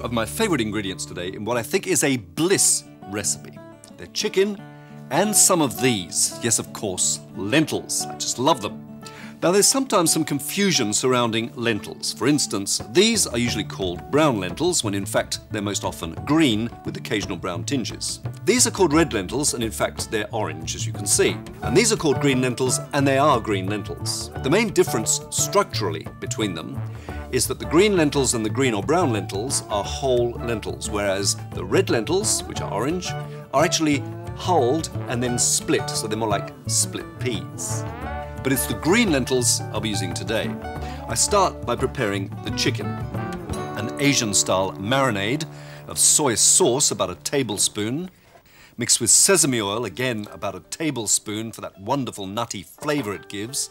of my favourite ingredients today in what I think is a bliss recipe. They're chicken and some of these. Yes, of course, lentils. I just love them. Now, there's sometimes some confusion surrounding lentils. For instance, these are usually called brown lentils, when in fact they're most often green with occasional brown tinges. These are called red lentils, and in fact they're orange, as you can see. And these are called green lentils, and they are green lentils. The main difference structurally between them is that the green lentils and the green or brown lentils are whole lentils, whereas the red lentils, which are orange, are actually hulled and then split, so they're more like split peas. But it's the green lentils I'll be using today. I start by preparing the chicken. An Asian-style marinade of soy sauce, about a tablespoon, mixed with sesame oil, again about a tablespoon for that wonderful nutty flavour it gives,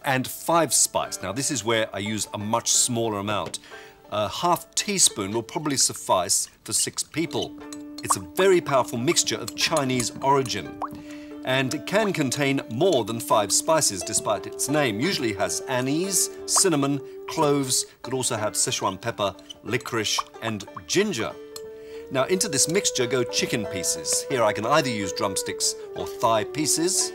and 5 spice. Now this is where I use a much smaller amount. A half teaspoon will probably suffice for 6 people. It's a very powerful mixture of Chinese origin. And it can contain more than 5 spices despite its name. Usually it has anise, cinnamon, cloves, could also have Szechuan pepper, licorice and ginger. Now into this mixture go chicken pieces. Here I can either use drumsticks or thigh pieces,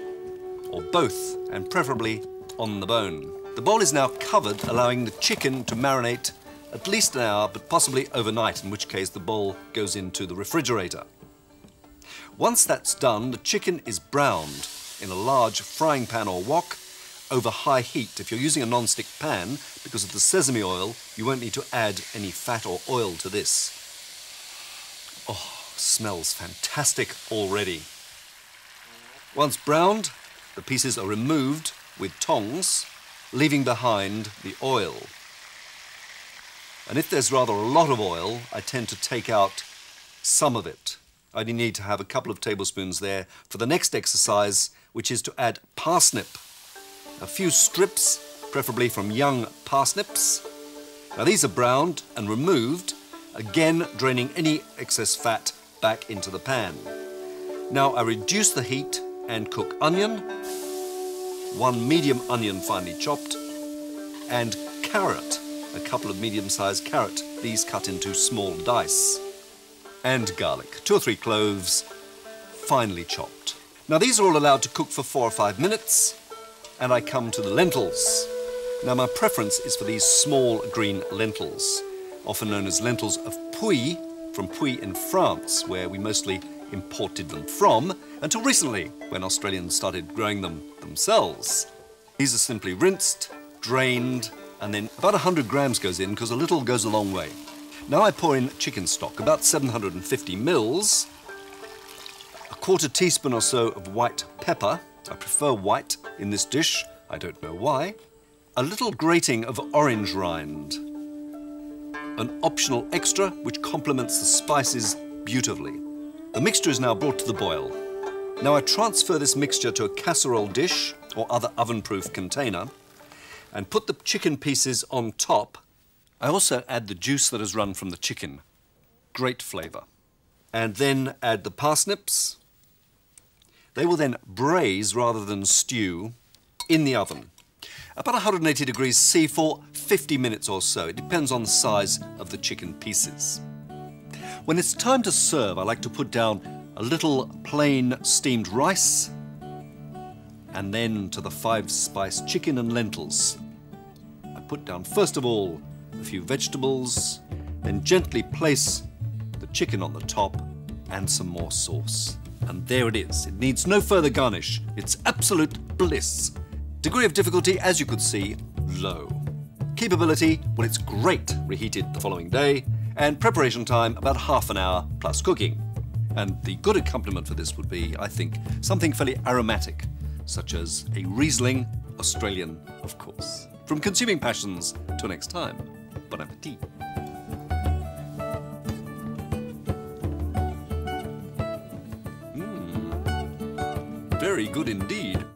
or both, and preferably on the bone. The bowl is now covered, allowing the chicken to marinate at least an hour, but possibly overnight, in which case the bowl goes into the refrigerator. Once that's done, the chicken is browned in a large frying pan or wok over high heat. If you're using a non-stick pan, because of the sesame oil, you won't need to add any fat or oil to this. Oh, smells fantastic already. Once browned, the pieces are removed with tongs, leaving behind the oil. And if there's rather a lot of oil, I tend to take out some of it. I only need to have a couple of tablespoons there for the next exercise, which is to add parsnip. A few strips, preferably from young parsnips. Now these are browned and removed, again draining any excess fat back into the pan. Now I reduce the heat and cook onion, 1 medium onion finely chopped, and carrot, a couple of medium-sized carrot, these cut into small dice. And garlic, 2 or 3 cloves, finely chopped. Now these are all allowed to cook for 4 or 5 minutes, and I come to the lentils. Now my preference is for these small green lentils, often known as lentils of Puy, from Puy in France, where we mostly imported them from, until recently, when Australians started growing them themselves. These are simply rinsed, drained, and then about 100 grams goes in, because a little goes a long way. Now I pour in chicken stock, about 750 mils, a 1/4 teaspoon or so of white pepper. I prefer white in this dish, I don't know why. A little grating of orange rind. An optional extra which complements the spices beautifully. The mixture is now brought to the boil. Now I transfer this mixture to a casserole dish or other oven-proof container and put the chicken pieces on top. I also add the juice that has run from the chicken. Great flavour. And then add the parsnips. They will then braise rather than stew in the oven. About 180 degrees C for 50 minutes or so. It depends on the size of the chicken pieces. When it's time to serve, I like to put down a little plain steamed rice, and then to the 5-spice chicken and lentils. I put down first of all a few vegetables, then gently place the chicken on the top and some more sauce. And there it is. It needs no further garnish. It's absolute bliss. Degree of difficulty, as you could see, low. Keepability, well, it's great, reheated the following day, and preparation time about ½ an hour plus cooking. And the good accompaniment for this would be, I think, something fairly aromatic, such as a Riesling, Australian, of course. From Consuming Passions, till next time. Bon appetit. Very good indeed.